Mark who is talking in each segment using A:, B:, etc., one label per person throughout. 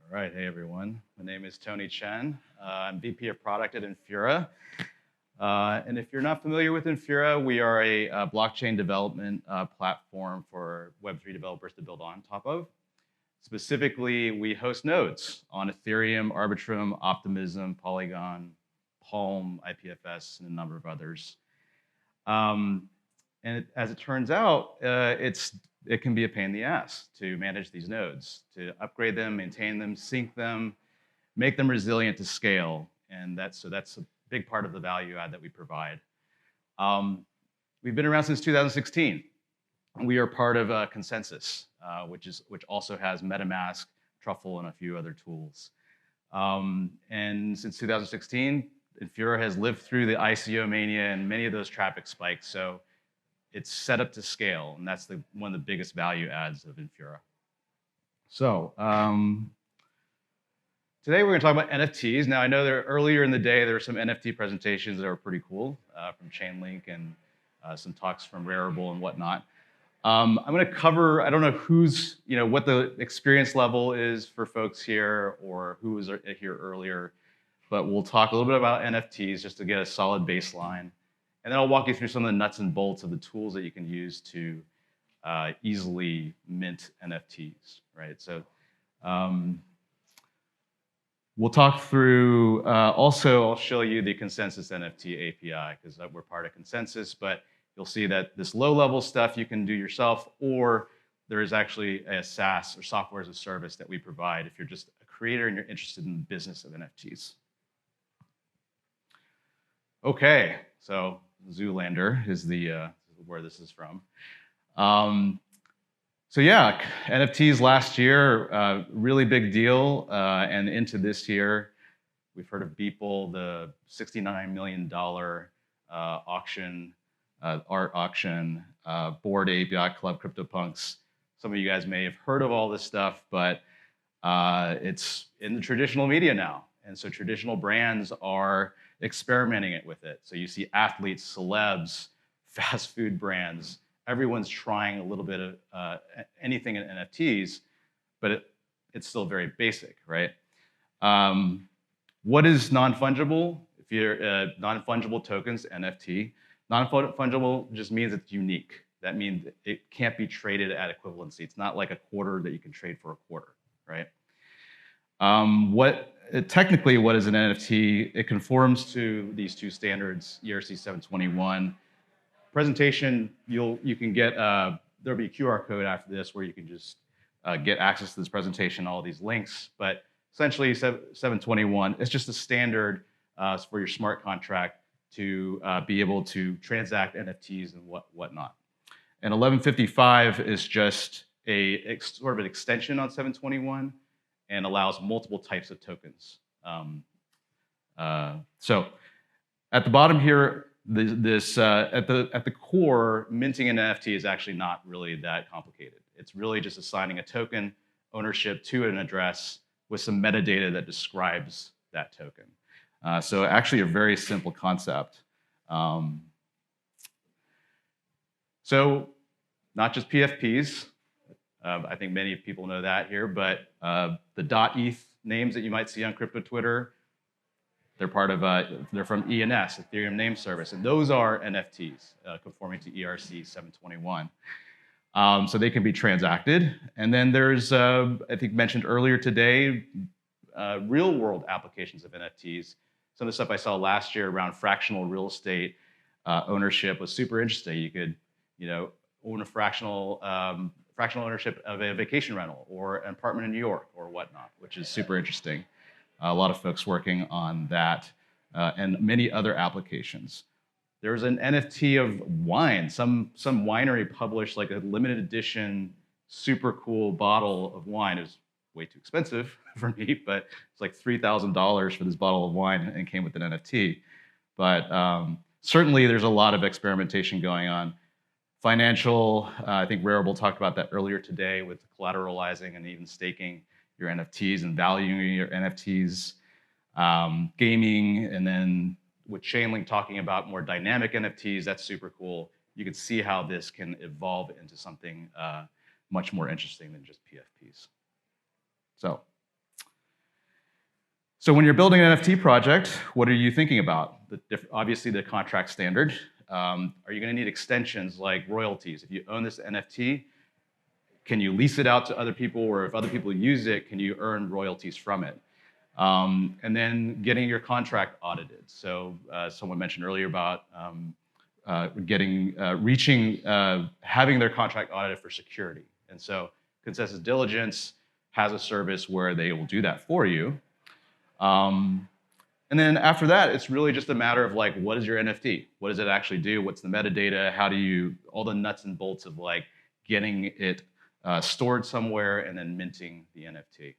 A: All right, hey everyone. My name is Tony Chen. I'm VP of Product at Infura. And if you're not familiar with Infura, we are a blockchain development platform for Web3 developers to build on top of. Specifically, we host nodes on Ethereum, Arbitrum, Optimism, Polygon, Palm, IPFS, and a number of others. As it turns out, it can be a pain in the ass to manage these nodes, to upgrade them, maintain them, sync them, make them resilient to scale. And that's a big part of the value add that we provide. We've been around since 2016. We are part of Consensus, which also has MetaMask, Truffle, and a few other tools. And since 2016, Infura has lived through the ICO mania and many of those traffic spikes. So it's set up to scale, and that's one of the biggest value adds of Infura. So today we're going to talk about NFTs. Now I know that earlier in the day there were some NFT presentations that were pretty cool from Chainlink and some talks from Rarible and whatnot. I'm going to cover, I don't know what the experience level is for folks here or who was here earlier, but we'll talk a little bit about NFTs just to get a solid baseline. And then I'll walk you through some of the nuts and bolts of the tools that you can use to easily mint NFTs, right? So we'll talk through, also I'll show you the Consensus NFT API because we're part of Consensus, but you'll see that this low-level stuff you can do yourself, or there is actually a SaaS or software as a service that we provide if you're just a creator and you're interested in the business of NFTs. Okay, so Zoolander is where this is from. So yeah, NFTs last year, really big deal, and into this year, we've heard of Beeple, the $69 million auction, art auction, Bored API Club, CryptoPunks. Some of you guys may have heard of all this stuff, but it's in the traditional media now, and so traditional brands are experimenting with it. So you see athletes, celebs, fast food brands, everyone's trying a little bit of anything in NFTs, but it's still very basic, right? What is non-fungible? If you're non-fungible tokens, NFT, non-fungible just means it's unique. That means it can't be traded at equivalency. It's not like a quarter that you can trade for a quarter, right? Technically, what is an NFT? It conforms to these two standards, ERC 721. Presentation, you can get, there'll be a QR code after this where you can just get access to this presentation, all these links. But essentially, 721, it's just a standard for your smart contract to be able to transact NFTs and whatnot. And 1155 is just sort of an extension on 721 and allows multiple types of tokens. So at the bottom here, at the core, minting an NFT is actually not really that complicated. It's really just assigning a token ownership to an address with some metadata that describes that token. So actually a very simple concept. So not just PFPs. I think many people know that here, but the .eth names that you might see on crypto Twitter, they're from ENS, Ethereum Name Service, and those are NFTs conforming to ERC 721. So they can be transacted. And then there's, I think mentioned earlier today, real world applications of NFTs. Some of the stuff I saw last year around fractional real estate ownership was super interesting. You could, own a fractional ownership of a vacation rental or an apartment in New York or whatnot, which is super interesting. A lot of folks working on that and many other applications. There's an NFT of wine. Some winery published like a limited edition, super cool bottle of wine. It was way too expensive for me, but it's like $3,000 for this bottle of wine and came with an NFT. But certainly there's a lot of experimentation going on. Financial, I think Rarible talked about that earlier today with collateralizing and even staking your NFTs and valuing your NFTs. Gaming, and then with Chainlink talking about more dynamic NFTs, that's super cool. You can see how this can evolve into something much more interesting than just PFPs. So So when you're building an NFT project, what are you thinking about? Obviously, the contract standard. Are you going to need extensions like royalties? If you own this NFT, can you lease it out to other people, or if other people use it, can you earn royalties from it? And then getting your contract audited. So someone mentioned earlier about having their contract audited for security. And so Consensus Diligence has a service where they will do that for you. And then after that, it's really just a matter of like, what is your NFT? What does it actually do? What's the metadata? How do you, all the nuts and bolts of like getting it stored somewhere and then minting the NFT.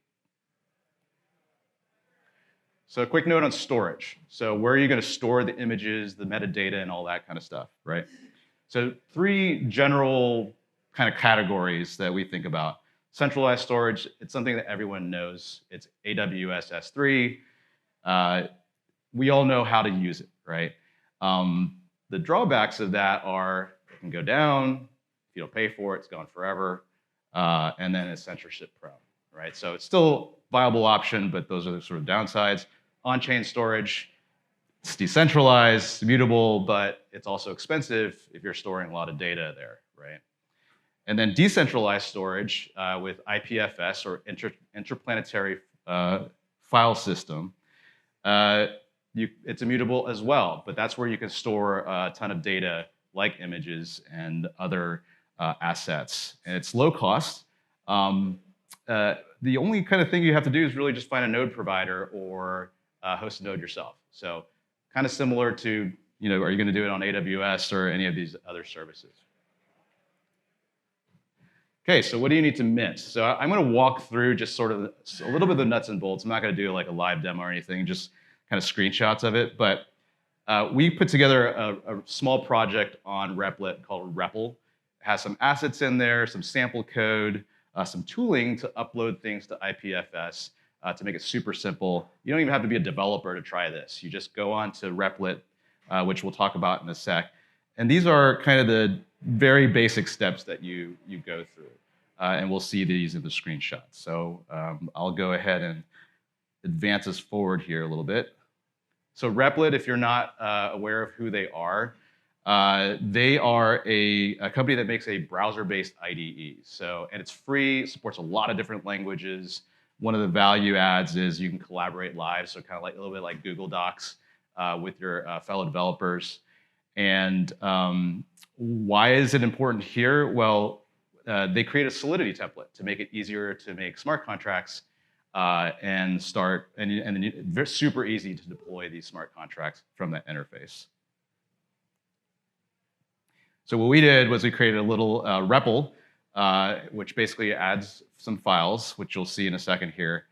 A: So a quick note on storage. So where are you going to store the images, the metadata, and all that kind of stuff, right? So 3 general kind of categories that we think about. Centralized storage, it's something that everyone knows. It's AWS S3. We all know how to use it, right? The drawbacks of that are it can go down. If you don't pay for it, it's gone forever. And then it's censorship prone, right? So it's still a viable option, but those are the sort of downsides. On-chain storage, it's decentralized, immutable, but it's also expensive if you're storing a lot of data there, right? And then decentralized storage with IPFS, or interplanetary file system, it's immutable as well, but that's where you can store a ton of data like images and other assets. And it's low cost. The only kind of thing you have to do is really just find a node provider or host a node yourself. So kind of similar to, are you going to do it on AWS or any of these other services? Okay, so what do you need to mint? So I'm going to walk through just sort of a little bit of the nuts and bolts. I'm not going to do like a live demo or anything, just kind of screenshots of it. But we put together a small project on Replit called Rebel. It has some assets in there, some sample code, some tooling to upload things to IPFS to make it super simple. You don't even have to be a developer to try this. You just go on to Replit, which we'll talk about in a sec. And these are kind of the very basic steps that you go through. And we'll see these in the screenshot. So I'll go ahead and advance us forward here a little bit. So Replit, if you're not aware of who they are a company that makes a browser-based IDE. And it's free, supports a lot of different languages. One of the value adds is you can collaborate live, so kind of like a little bit like Google Docs with your fellow developers. And why is it important here? Well, they create a Solidity template to make it easier to make smart contracts and then super easy to deploy these smart contracts from that interface. So what we did was we created a little REPL, which basically adds some files, which you'll see in a second here,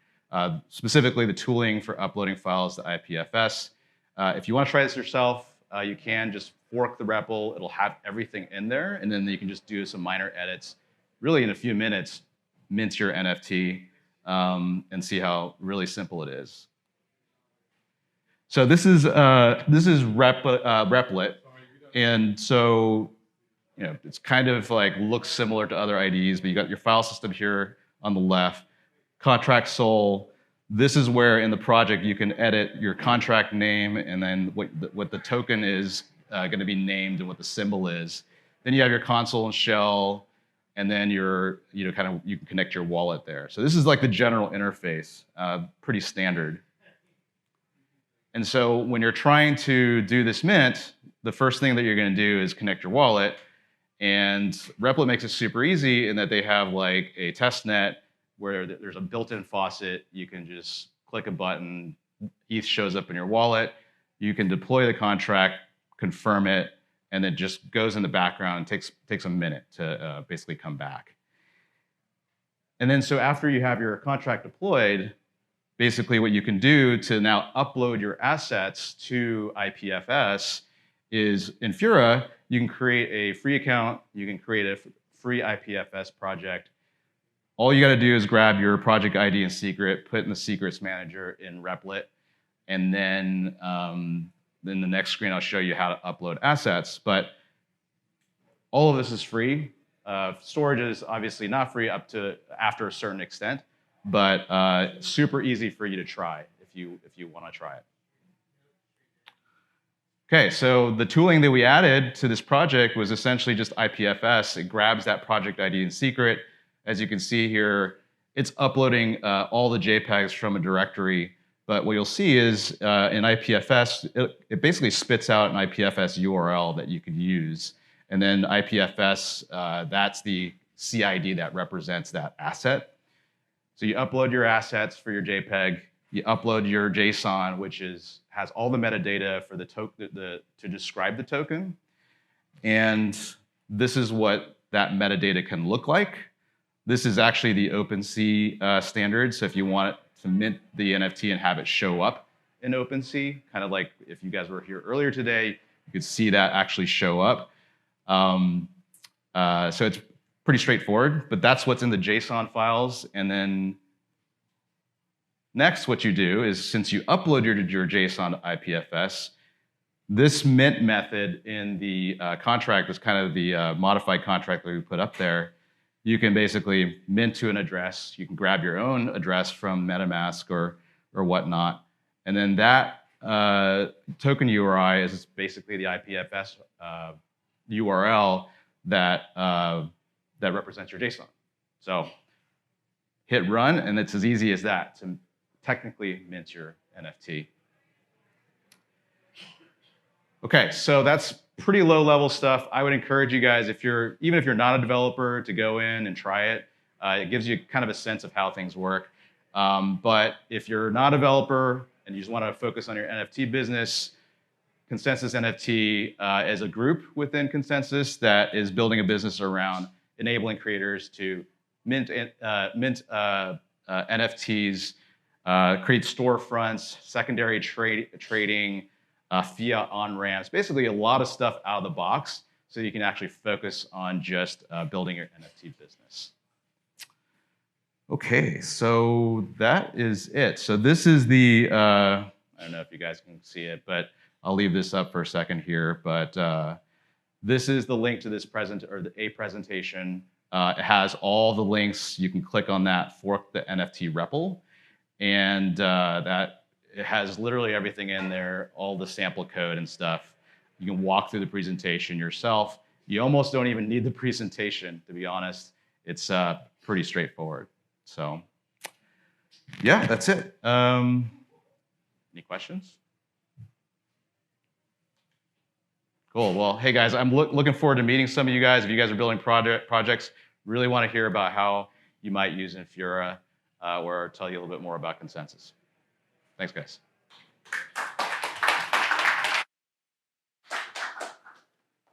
A: specifically the tooling for uploading files to IPFS. If you want to try this yourself, you can just fork the REPL. It'll have everything in there, and then you can just do some minor edits. Really, in a few minutes, mint your NFT and see how really simple it is. So this is Replit, and so it's kind of like looks similar to other IDEs, but you got your file system here on the left, contract sol. This is where in the project you can edit your contract name and then what the token is going to be named and what the symbol is. Then you have your console and shell, and then you can connect your wallet there. So this is like the general interface, pretty standard. And so when you're trying to do this mint, the first thing that you're going to do is connect your wallet. And Replit makes it super easy in that they have like a test net where there's a built-in faucet. You can just click a button, ETH shows up in your wallet. You can deploy the contract, confirm it, and then just goes in the background. Takes a minute to basically come back. And then so after you have your contract deployed, basically what you can do to now upload your assets to IPFS is Infura. You can create a free account. You can create a free IPFS project. All you got to do is grab your project ID and secret, put in the secrets manager in Replit, and then in the next screen I'll show you how to upload assets. But all of this is free. Storage is obviously not free up to after a certain extent, but super easy for you to try you want to try it. Okay, so the tooling that we added to this project was essentially just IPFS. It grabs that project ID and secret. As you can see here, it's uploading all the JPEGs from a directory. But what you'll see is in IPFS, it basically spits out an IPFS URL that you could use. And then IPFS, that's the CID that represents that asset. So you upload your assets for your JPEG. You upload your JSON, which has all the metadata for the to describe the token. And this is what that metadata can look like. This is actually the OpenSea standard. So if you want to mint the NFT and have it show up in OpenSea, kind of like if you guys were here earlier today, you could see that actually show up. So it's pretty straightforward, but that's what's in the JSON files. And then next, what you do is, since you upload your JSON to IPFS, this mint method in the contract is kind of the modified contract that we put up there. You can basically mint to an address. You can grab your own address from MetaMask or whatnot. And then that token URI is basically the IPFS URL that represents your JSON. So hit run, and it's as easy as that to technically mint your NFT. Okay, so that's pretty low level stuff. I would encourage you guys, even if you're not a developer, to go in and try it. It gives you kind of a sense of how things work. But if you're not a developer and you just want to focus on your NFT business, Consensus NFT is a group within Consensus that is building a business around enabling creators to mint NFTs, create storefronts, secondary trading, fiat on-ramps, basically a lot of stuff out of the box so you can actually focus on just building your NFT business. Okay, so that is it. So this is the, I don't know if you guys can see it, but I'll leave this up for a second here. But this is the link to this presentation. It has all the links. You can click on that, fork the NFT REPL, and that it has literally everything in there, all the sample code and stuff. You can walk through the presentation yourself. You almost don't even need the presentation, to be honest. It's pretty straightforward. So yeah, that's it. Any questions? Cool. Well, hey guys, I'm looking forward to meeting some of you guys. If you guys are building projects, really want to hear about how you might use Infura or tell you a little bit more about Consensus. Thanks, guys.